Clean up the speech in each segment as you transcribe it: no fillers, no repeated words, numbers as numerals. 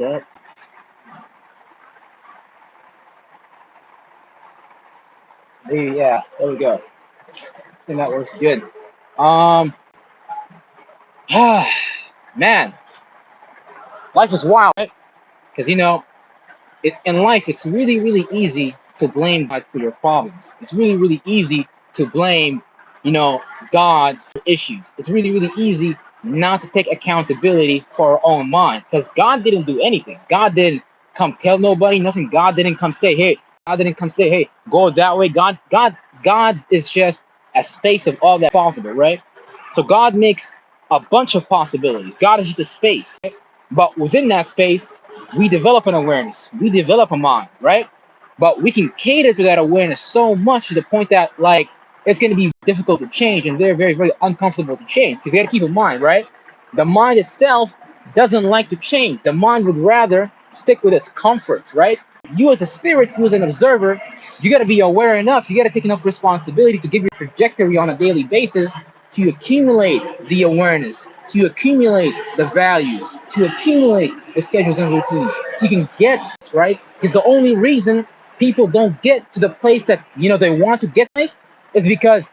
that. Yeah, there we go. I think that works good. Um, man, life is wild, right? Because in life, it's really, really easy to blame God for your problems. It's really, really easy to blame, you know, God for issues. It's really, really easy not to take accountability for our own mind because God didn't do anything. God didn't come tell nobody nothing. God didn't come say, hey, God didn't come say, hey, go that way. God is just a space of all that possible, right? So God makes a bunch of possibilities. God is just a space, right? But within that space, we develop an awareness, we develop a mind, right? But we can cater to that awareness so much to the point that like it's going to be difficult to change and very, very, very uncomfortable to change because you got to keep in mind, right? The mind itself doesn't like to change. The mind would rather stick with its comforts, right? You as a spirit, you as an observer, you got to be aware enough. You got to take enough responsibility to give your trajectory on a daily basis to accumulate the awareness, to accumulate the values, to accumulate the schedules and routines. So you can get this, right? Because the only reason people don't get to the place that they want to get is because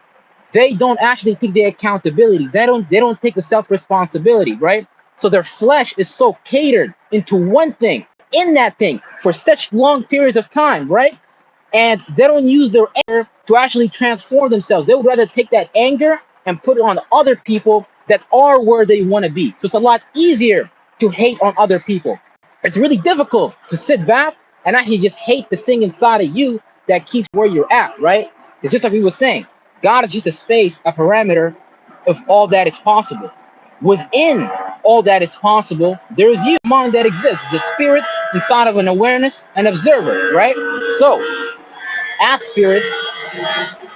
they don't actually take the accountability. They don't take the self-responsibility, right? So their flesh is so catered into one thing, in that thing, for such long periods of time, right? And they don't use their anger to actually transform themselves. They would rather take that anger and put it on other people that are where they want to be. So it's a lot easier to hate on other people. It's really difficult to sit back and actually just hate the thing inside of you that keeps where you're at, right? It's just like we were saying, God is just a space, a parameter of all that is possible. Within all that is possible, there is you, mind that exists. It's a spirit inside of an awareness, an observer, right? So as spirits,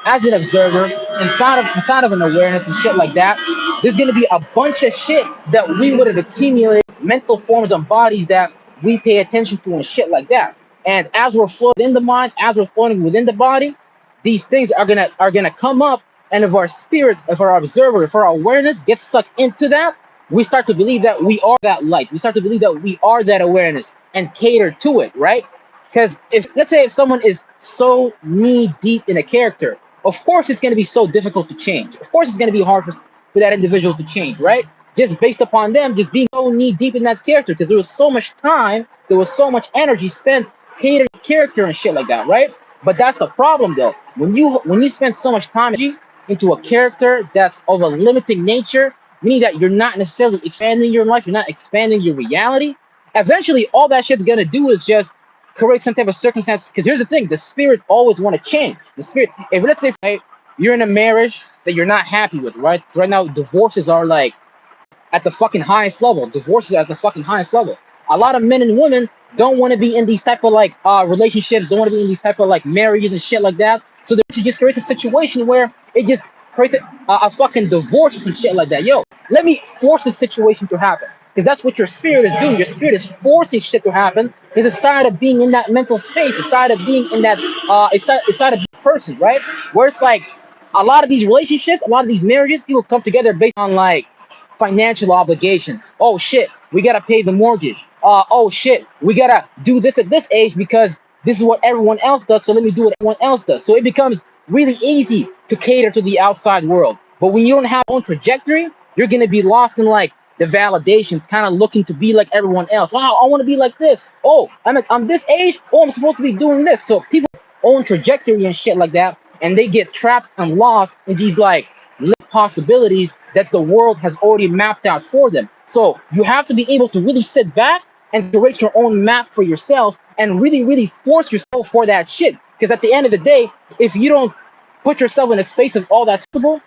as an observer, inside of an awareness and shit like that, there's gonna be a bunch of shit that we would have accumulated, mental forms and bodies that we pay attention to and shit like that. And as we're floating in the mind, as we're floating within the body, these things are gonna come up. And if our spirit, if our observer, if our awareness gets sucked into that, we start to believe that we are that light. We start to believe that we are that awareness and cater to it, right? Because if let's say if someone is so knee deep in a character, of course it's going to be so difficult to change. Of course it's going to be hard for that individual to change, right? Just based upon them just being so knee deep in that character, because there was so much time, there was so much energy spent catering to character and shit like that, right? But that's the problem though. When you spend so much time and energy into a character that's of a limiting nature, meaning that you're not necessarily expanding your life, you're not expanding your reality. Eventually, all that shit's gonna do is just create some type of circumstance. Because here's the thing: the spirit always want to change. The spirit, if let's say right, you're in a marriage that you're not happy with, right? So right now, divorces are like at the fucking highest level. Divorces are at the fucking highest level. A lot of men and women don't want to be in these type of like relationships, don't want to be in these type of like marriages and shit like that. So that just creates a situation where it just creates a fucking divorce or some shit like that. Yo, let me force this situation to happen. Because that's what your spirit is doing. Your spirit is forcing shit to happen because it's tired of being in that mental space. It's tired of being in that, it's tired of being a person, right? Where it's like a lot of these relationships, a lot of these marriages, people come together based on like financial obligations. Oh shit, we gotta pay the mortgage. Oh shit, we gotta do this at this age because this is what everyone else does. So let me do what everyone else does. So it becomes really easy to cater to the outside world. But when you don't have your own trajectory, you're gonna be lost in like the validations, kind of looking to be like everyone else. Wow, I want to be like this. Oh, I'm this age. Oh, I'm supposed to be doing this. So people own trajectory and shit like that, and they get trapped and lost in these like possibilities that the world has already mapped out for them. So you have to be able to really sit back and create your own map for yourself and really, really force yourself for that shit. Because at the end of the day, if you don't put yourself in a space of all that's possible,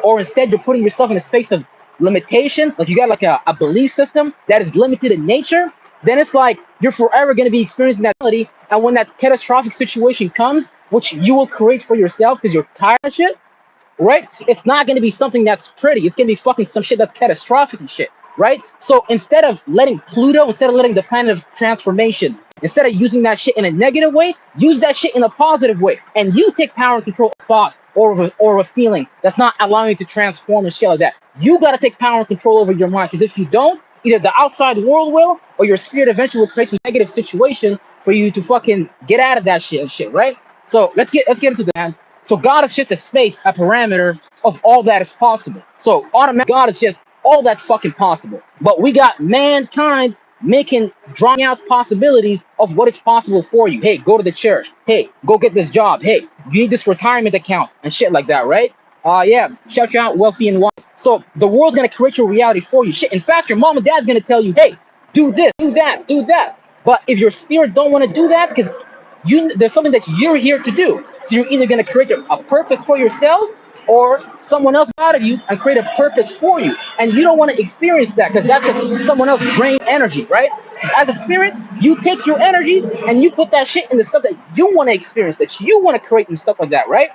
or instead you're putting yourself in a space of limitations, like you got like a belief system that is limited in nature, then it's like you're forever going to be experiencing that reality. And when that catastrophic situation comes, which you will create for yourself because you're tired of shit, right? It's not going to be something that's pretty. It's going to be fucking some shit that's catastrophic and shit, right? So instead of letting Pluto, instead of letting the planet of transformation, instead of using that shit in a negative way, use that shit in a positive way. And you take power and control of thought or a feeling that's not allowing you to transform and shit like that. You got to take power and control over your mind, because if you don't, Either the outside world will, or your spirit eventually will create a negative situation for you to fucking get out of that shit and shit, right? So let's get into that. So God is just a space, a parameter of all that is possible. So automatically God is just all that's fucking possible. But we got mankind making drawing out possibilities of what is possible for you. Hey, go to the church. Hey, go get this job. Hey, you need this retirement account and shit like that, right? Yeah, shout you out, wealthy and wise. So the world's gonna create your reality for you. Shit. In fact, your mom and dad's gonna tell you, hey, do this, do that, do that. But if your spirit don't want to do that, because there's something that you're here to do. So you're either gonna create a purpose for yourself or someone else out of you and create a purpose for you. And you don't want to experience that because that's just someone else drain energy, right? As a spirit, you take your energy and you put that shit in the stuff that you want to experience, that you want to create and stuff like that, right?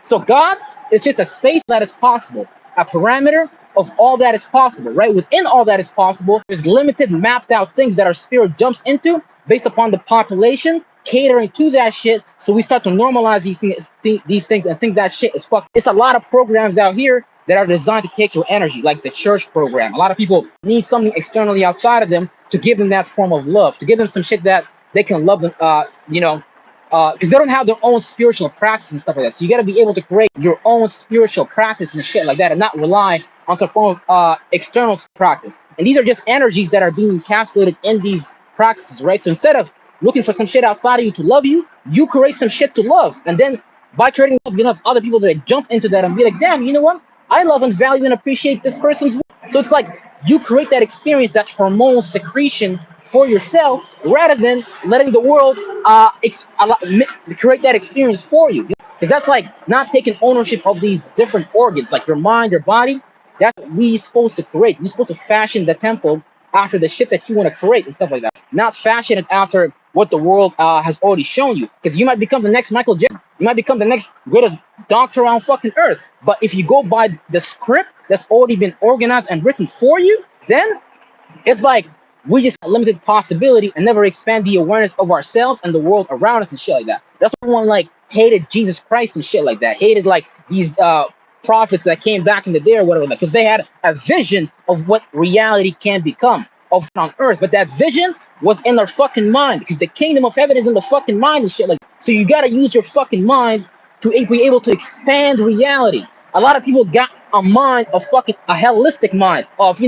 So God is just a space that is possible, a parameter of all that is possible, right? Within all that is possible, there's limited mapped out things that our spirit jumps into based upon the population catering to that shit. So we start to normalize these things and think that shit is fucked. It's a lot of programs out here that are designed to take your energy, like the church program. A lot of people need something externally outside of them to give them that form of love, to give them some shit that they can love them, because they don't have their own spiritual practice and stuff like that. So you got to be able to create your own spiritual practice and shit like that, and not rely on some form of external practice. And these are just energies that are being encapsulated in these practices, right? So instead of looking for some shit outside of you to love you, you create some shit to love, and then by creating love, you'll have other people that jump into that and be like, damn, you know what? I love and value and appreciate this person's work. So it's like you create that experience, that hormonal secretion for yourself, rather than letting the world create that experience for you. Because that's like not taking ownership of these different organs, like your mind, your body. That's what we supposed to create. We're supposed to fashion the temple after the shit that you want to create and stuff like that. Not fashion it after what the world has already shown you. Because you might become the next Michael Jackson. You might become the next greatest doctor on fucking earth. But if you go by the script that's already been organized and written for you, then it's like we just have limited possibility and never expand the awareness of ourselves and the world around us and shit like that. That's why everyone like hated Jesus Christ and shit like that. Hated like these prophets that came back in the day or whatever, because they had a vision of what reality can become of on earth. But that vision was in their fucking mind, because the kingdom of heaven is in the fucking mind and shit like that. So you gotta use your fucking mind to be able to expand reality. A lot of people got a mind of fucking a holistic mind of,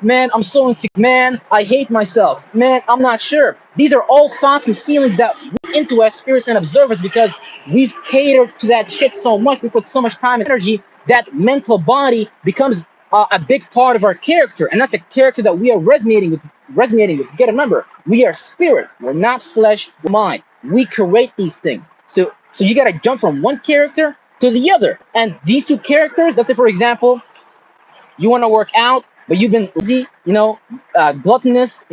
man, I'm so insecure, man, I hate myself, man, I'm not sure. These are all thoughts and feelings that we into as spirits and observers, because we've catered to that shit so much. We put so much time and energy that mental body becomes a big part of our character, and that's a character that we are resonating with. You gotta remember, we are spirit, we're not flesh, we're mind. We create these things. So you gotta jump from one character to the other. And these two characters, let's say for example, you want to work out, but you've been lazy, gluttonous,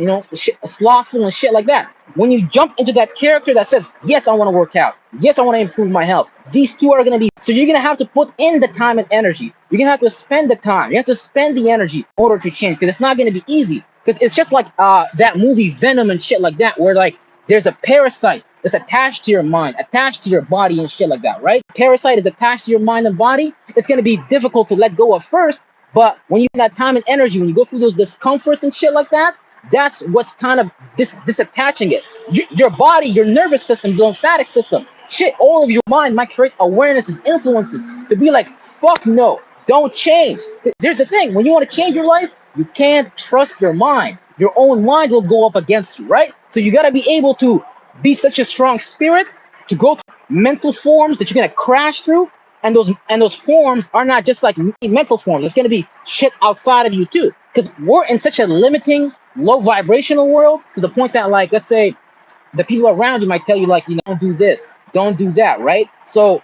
slothful and shit like that. When you jump into that character that says, yes, I want to work out, yes, I want to improve my health, these two are going to be, so you're going to have to put in the time and energy. You're going to have to spend the time. You have to spend the energy in order to change, because it's not going to be easy. Because it's just like that movie Venom and shit like that, where like there's a parasite that's attached to your mind, attached to your body and shit like that, right? Parasite is attached to your mind and body. It's going to be difficult to let go of first, but when you have that time and energy, when you go through those discomforts and shit like that, that's what's kind of disattaching it. Your body, your nervous system, the lymphatic system, shit, all of your mind might create awarenesses, influences to be like, fuck no, don't change. There's the thing, when you want to change your life, you can't trust your mind. Your own mind will go up against you, right? So you got to be able to be such a strong spirit to go through mental forms that you're going to crash through. And those forms are not just like mental forms. It's going to be shit outside of you too. Because we're in such a limiting, low vibrational world, to the point that, like, let's say the people around you might tell you, like, don't do this, don't do that, right? So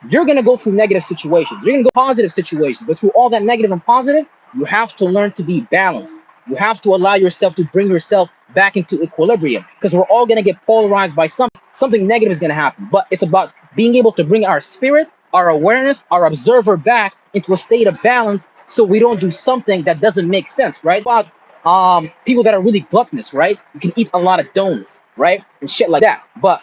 you're going to go through negative situations. You're going to go positive situations. But through all that negative and positive, you have to learn to be balanced. You have to allow yourself to bring yourself back into equilibrium, because we're all going to get polarized by something negative is going to happen. But it's about being able to bring our spirit, our awareness, our observer back into a state of balance, so we don't do something that doesn't make sense, right? About people that are really gluttonous, right? You can eat a lot of donuts, right? And shit like that. But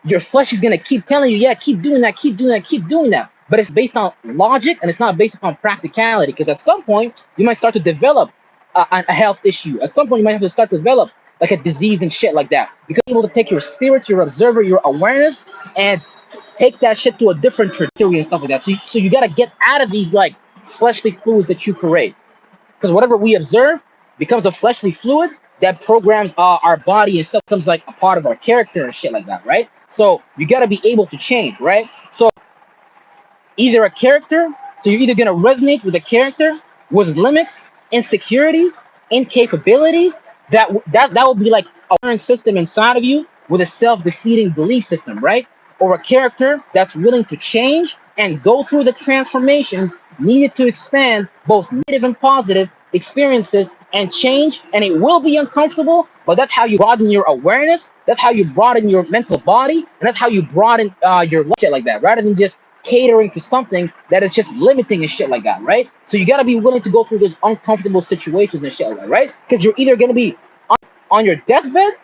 your flesh is gonna keep telling you, yeah, keep doing that, keep doing that, keep doing that. But it's based on logic and it's not based upon practicality, because at some point you might start to develop a health issue. At some point, you might have to start to develop like a disease and shit like that. Because you're able to take your spirit, your observer, your awareness, and take that shit to a different trajectory and stuff like that. So you gotta get out of these like fleshly fluids that you create, because whatever we observe becomes a fleshly fluid that programs our body and stuff, becomes like a part of our character and shit like that, right? So you got to be able to change, right? So either a character, so you're either going to resonate with a character with limits, insecurities, incapabilities, that will be like a wiring system inside of you with a self-defeating belief system, right? Or a character that's willing to change and go through the transformations needed to expand both negative and positive experiences and change. And it will be uncomfortable, but that's how you broaden your awareness, that's how you broaden your mental body, and that's how you broaden your life, shit like that, rather than just catering to something that is just limiting and shit like that, right? So you got to be willing to go through those uncomfortable situations and shit like that, right? Because you're either going to be on your deathbed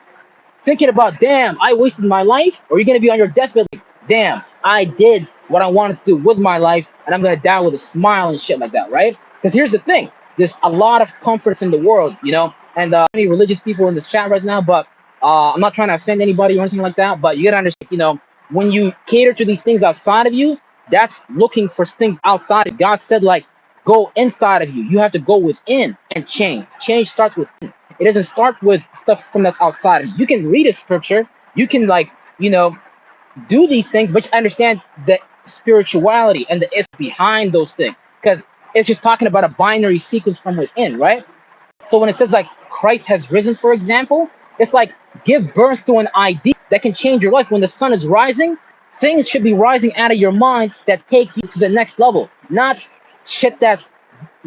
thinking about, damn, I wasted my life, or you're going to be on your deathbed like, damn, I did what I wanted to do with my life, and I'm going to die with a smile and shit like that, right? Because here's the thing, there's a lot of comforts in the world, you know, and any religious people in this chat right now, but I'm not trying to offend anybody or anything like that, but you got to understand, you know, when you cater to these things outside of you, that's looking for things outside of God said, like, go inside of you. You have to go within and change. Change starts within. It doesn't start with stuff from that's outside of you. You can read a scripture, you can, like, you know, do these things, but you understand the spirituality and the is behind those things. Because it's just talking about a binary sequence from within, right? So when it says like Christ has risen, for example, it's like give birth to an idea that can change your life. When the sun is rising, things should be rising out of your mind that take you to the next level, not shit that's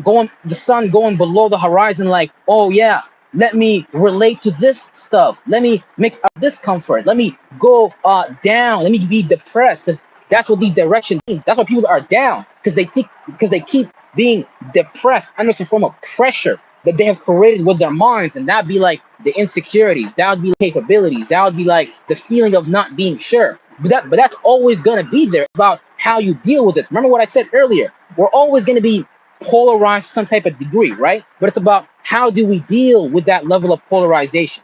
going, the sun going below the horizon, like, oh yeah, let me relate to this stuff, let me make discomfort, let me go down, let me be depressed, because that's what these directions means. That's why people are down, because they keep being depressed under some form of pressure that they have created with their minds. And that'd be like the insecurities, that would be capabilities, that would be like the feeling of not being sure. But that's always going to be there, about how you deal with it. Remember what I said earlier, we're always going to be polarized to some type of degree, right? But it's about how do we deal with that level of polarization.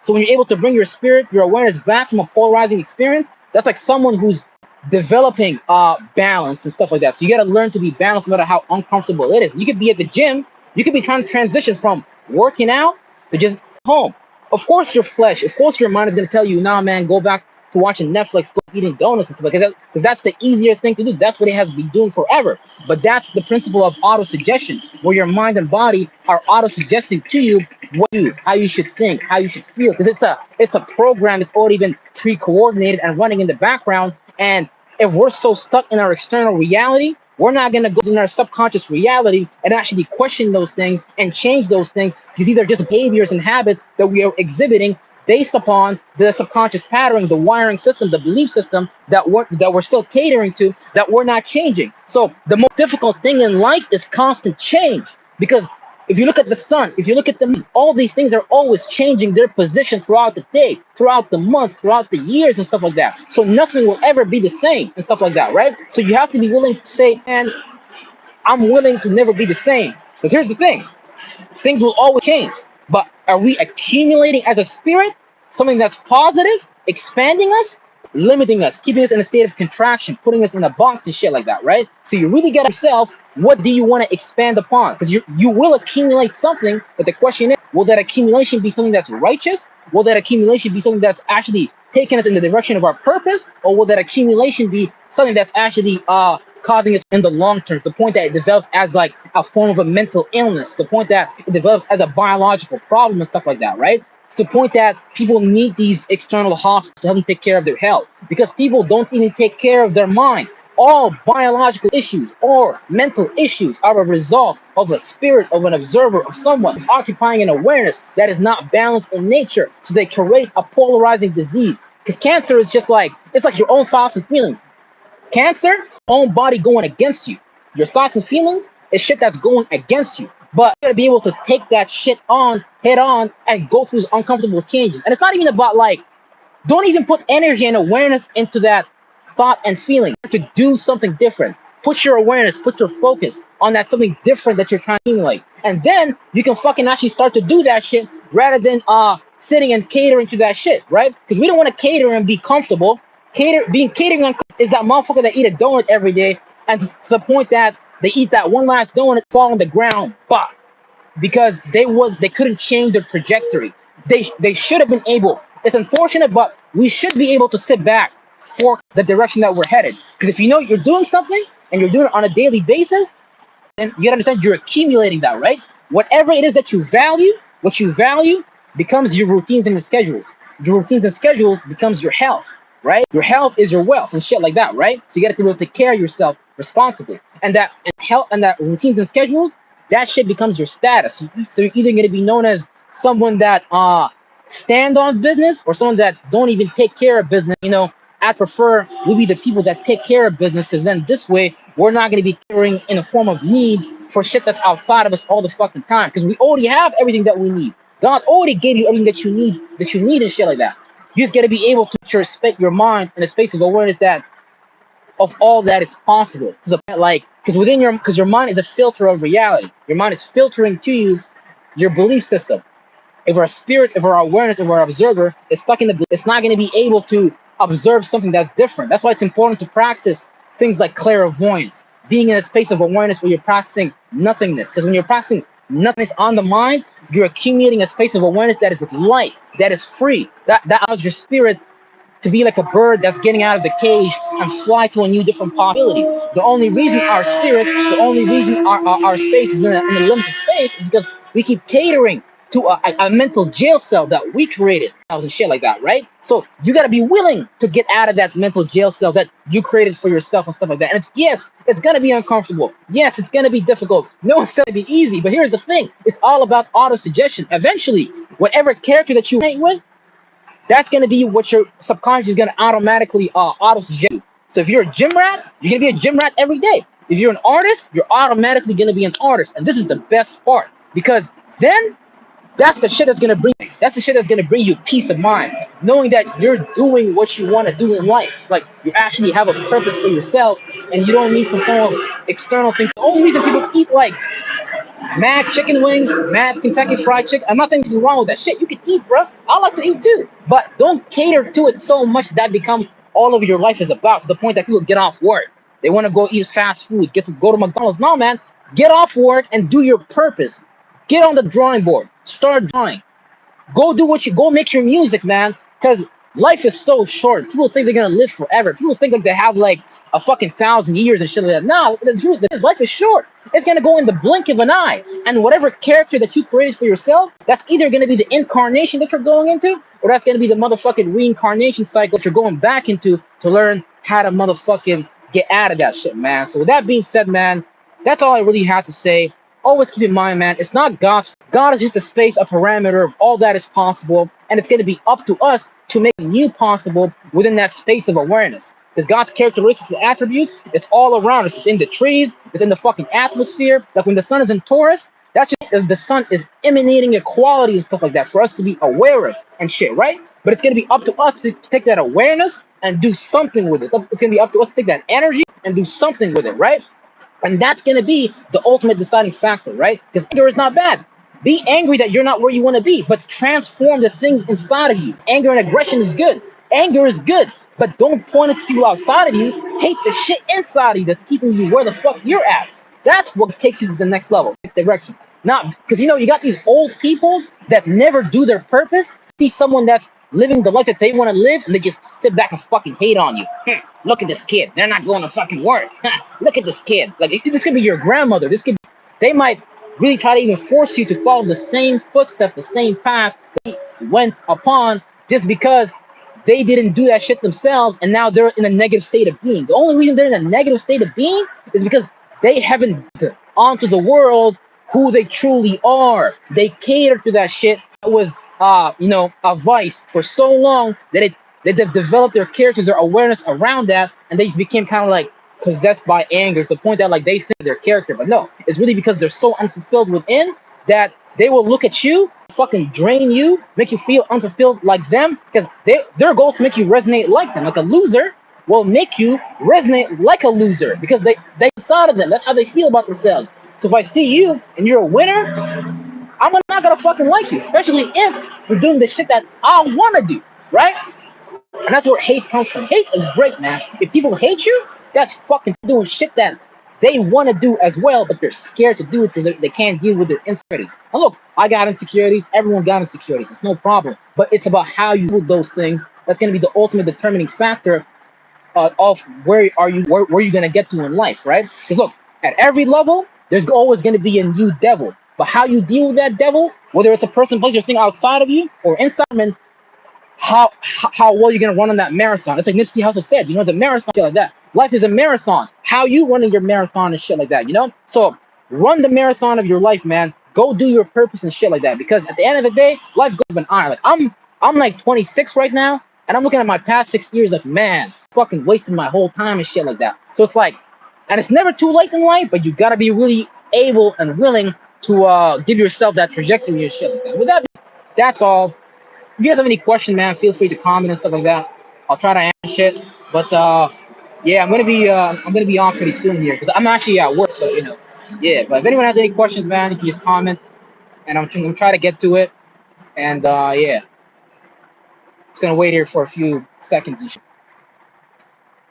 So when you're able to bring your spirit, your awareness back from a polarizing experience, that's like someone who's developing balance and stuff like that. So you got to learn to be balanced no matter how uncomfortable it is. You could be at the gym, you could be trying to transition from working out to just home. Of course your flesh, of course your mind is going to tell you, nah man, go back to watching Netflix, go eating donuts and stuff like that, because that's the easier thing to do. That's what it has been doing forever. But that's the principle of auto-suggestion, where your mind and body are auto-suggesting to you what you, how you should think, how you should feel, because it's a program that's already been pre-coordinated and running in the background. And if we're so stuck in our external reality, we're not going to go in our subconscious reality and actually question those things and change those things, because these are just behaviors and habits that we are exhibiting based upon the subconscious pattern, the wiring system, the belief system that we're still catering to, that we're not changing. So the most difficult thing in life is constant change, because if you look at the sun, if you look at the moon, all these things are always changing their position throughout the day, throughout the months, throughout the years and stuff like that. So nothing will ever be the same and stuff like that, right? So you have to be willing to say, man, I'm willing to never be the same. Because here's the thing, things will always change. But are we accumulating as a spirit something that's positive, expanding us, limiting us, keeping us in a state of contraction, putting us in a box and shit like that, right? So you really get yourself, what do you want to expand upon? Because you will accumulate something, but the question is, will that accumulation be something that's righteous? Will that accumulation be something that's actually taking us in the direction of our purpose? Or will that accumulation be something that's actually causing us in the long term, to the point that it develops as like a form of a mental illness, to the point that it develops as a biological problem and stuff like that, right? To the point that people need these external hospitals to help them take care of their health, because people don't even take care of their mind. All biological issues or mental issues are a result of a spirit, of an observer, of someone who's occupying an awareness that is not balanced in nature. So they create a polarizing disease. Because cancer is just like, it's like your own thoughts and feelings. Cancer, own body going against you. Your thoughts and feelings is shit that's going against you. But you gotta be able to take that shit on, head on, and go through those uncomfortable changes. And it's not even about like, don't even put energy and awareness into that thought and feeling to do something different. Put your awareness, put your focus on that something different that you're trying to accumulate. and then you can fucking actually start to do that shit rather than sitting and catering to that shit, right? Because we don't want to cater and be comfortable. Catering is that motherfucker that eat a donut every day, and to the point that they eat that one last donut, fall on the ground, bah, because they couldn't change their trajectory. They should have been able. It's unfortunate, but we should be able to sit back for the direction that we're headed. Because if you know you're doing something and you're doing it on a daily basis, then you gotta understand you're accumulating that, right? Whatever it is that you value, what you value becomes your routines and your schedules. Your routines and schedules becomes your health, right? Your health is your wealth and shit like that, right? So you gotta be able to take care of yourself responsibly. And health and that routines and schedules, that shit becomes your status. So you're either gonna be known as someone that stand on business or someone that don't even take care of business. I prefer we be the people that take care of business, because then this way we're not going to be caring in a form of need for shit that's outside of us all the fucking time, because we already have everything that we need. God already gave you everything that you need and shit like that. You just got to be able to respect your mind in a space of awareness that of all that is possible, to the point like, because your mind is a filter of reality. Your mind is filtering to you your belief system. If our spirit, if our awareness, if our observer is stuck in it's not going to be able to observe something that's different. That's why it's important to practice things like clairvoyance, being in a space of awareness where you're practicing nothingness. Because when you're practicing nothingness on the mind, you're accumulating a space of awareness that is light, that is free, that allows your spirit to be like a bird that's getting out of the cage and fly to a new different possibilities. The only reason our spirit, the only reason our space is in a limited space is because we keep catering to a mental jail cell that we created and shit like that, right? So you got to be willing to get out of that mental jail cell that you created for yourself and stuff like that. And it's going to be uncomfortable. Yes, it's going to be difficult. No, it's going to be easy. But here's the thing. It's all about auto-suggestion. Eventually, whatever character that you mate with, that's going to be what your subconscious is going to automatically auto-suggest you. So if you're a gym rat, you're going to be a gym rat every day. If you're an artist, you're automatically going to be an artist. And this is the best part, because then that's the shit that's going to bring you peace of mind, knowing that you're doing what you want to do in life. Like, you actually have a purpose for yourself, and you don't need some form of external thing. The only reason people eat like mad chicken wings, mad Kentucky Fried Chicken. I'm not saying anything wrong with that shit. You can eat, bro. I like to eat too. But don't cater to it so much that become all of your life is about, to the point that people get off work. They want to go eat fast food, go to McDonald's. No, man. Get off work and do your purpose. Get on the drawing board. Start drawing. Go make your music, man. Because life is so short. People think they're gonna live forever. People think like they have like a fucking 1,000 years and shit like that. No, the truth is life is short. It's gonna go in the blink of an eye. And whatever character that you created for yourself, that's either gonna be the incarnation that you're going into, or that's gonna be the motherfucking reincarnation cycle that you're going back into to learn how to motherfucking get out of that shit, man. So with that being said, man, that's all I really have to say. Always keep in mind, man, it's not God's. God is just a space, a parameter of all that is possible, and it's going to be up to us to make new possible within that space of awareness. Because God's characteristics and attributes, it's all around us. It's in the trees, it's in the fucking atmosphere. Like when the sun is in Taurus, that's just the sun is emanating equality and stuff like that for us to be aware of and shit, right? But it's going to be up to us to take that awareness and do something with it. It's going to be up to us to take that energy and do something with it, right? And that's going to be the ultimate deciding factor, right? Because anger is not bad. Be angry that you're not where you want to be, but transform the things inside of you. Anger and aggression is good. Anger is good, but don't point it to people outside of you. Hate the shit inside of you that's keeping you where the fuck you're at. That's what takes you to the next level, next direction. Not because you got these old people that never do their purpose. See someone that's living the life that they want to live, and they just sit back and fucking hate on you. Look at this kid. They're not going to fucking work. Look at this kid. Like, this could be your grandmother. They might really try to even force you to follow the same footsteps, the same path they went upon, just because they didn't do that shit themselves, and now they're in a negative state of being. The only reason they're in a negative state of being is because they haven't onto the world who they truly are. They cater to that shit that was a vice for so long that they've developed their character, their awareness around that, and they just became kind of like possessed by anger to the point that like they think their character. But no, it's really because they're so unfulfilled within that they will look at you, fucking drain you, make you feel unfulfilled like them, because their goal is to make you resonate like them. Like a loser will make you resonate like a loser because they inside of them. That's how they feel about themselves. So if I see you and you're a winner, I'm not gonna fucking like you, especially if you're doing the shit that I wanna do, right? And that's where hate comes from. Hate is great, man. If people hate you, that's fucking doing shit that they want to do as well, but they're scared to do it because they can't deal with their insecurities. And look, I got insecurities. Everyone got insecurities. It's no problem. But it's about how you do those things. That's going to be the ultimate determining factor of where you're going to get to in life, right? Because look, at every level, there's always going to be a new devil. But how you deal with that devil, whether it's a person, place, or thing outside of you or inside, man, how well you're gonna run on that marathon. It's like Nipsey Hussle said, it's a marathon, shit like that. Life is a marathon. How you running your marathon and shit like that. So run the marathon of your life, man. Go do your purpose and shit like that. Because at the end of the day, life goes up an iron. Like I'm like 26 right now, and I'm looking at my past 6 years, like, man, fucking wasting my whole time and shit like that. So it's like, and it's never too late in life, but you gotta be really able and willing to give yourself that trajectory and shit like that. With that, that's all. If you guys have any questions, man, feel free to comment and stuff like that. I'll try to answer shit. But yeah, I'm gonna be on pretty soon here because I'm actually at work, so yeah. But if anyone has any questions, man, you can just comment, and I'm gonna try to get to it. And yeah, just gonna wait here for a few seconds and shit.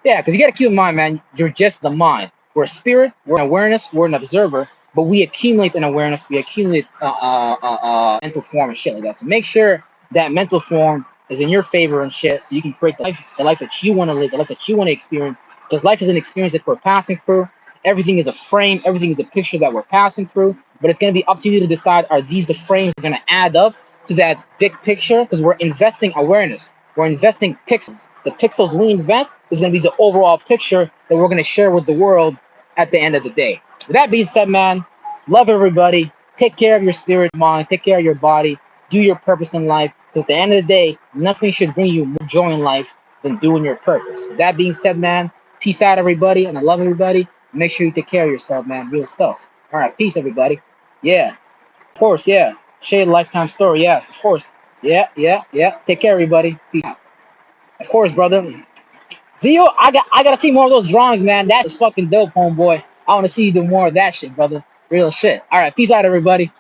Yeah, because you gotta keep in mind, man, you're just the mind. We're a spirit, we're an awareness, we're an observer, but we accumulate an awareness, we accumulate mental form and shit like that. So make sure that mental form is in your favor and shit, so you can create the life that you want to live, the life that you want to experience. Because life is an experience that we're passing through. Everything is a frame, everything is a picture that we're passing through. But it's gonna be up to you to decide: are these the frames that are gonna add up to that big picture? Because we're investing awareness. We're investing pixels. The pixels we invest is going to be the overall picture that we're going to share with the world at the end of the day. With that being said, man, love everybody. Take care of your spirit, mind. Take care of your body. Do your purpose in life. Because at the end of the day, nothing should bring you more joy in life than doing your purpose. With that being said, man, peace out, everybody. And I love everybody. Make sure you take care of yourself, man. Real stuff. All right, peace, everybody. Yeah, of course, yeah. Shade Lifetime Story, yeah, of course. Yeah, yeah, yeah. Take care, everybody. Peace out. Of course, brother. Zio, I gotta see more of those drawings, man. That is fucking dope, homeboy. I wanna see you do more of that shit, brother. Real shit. All right, peace out, everybody.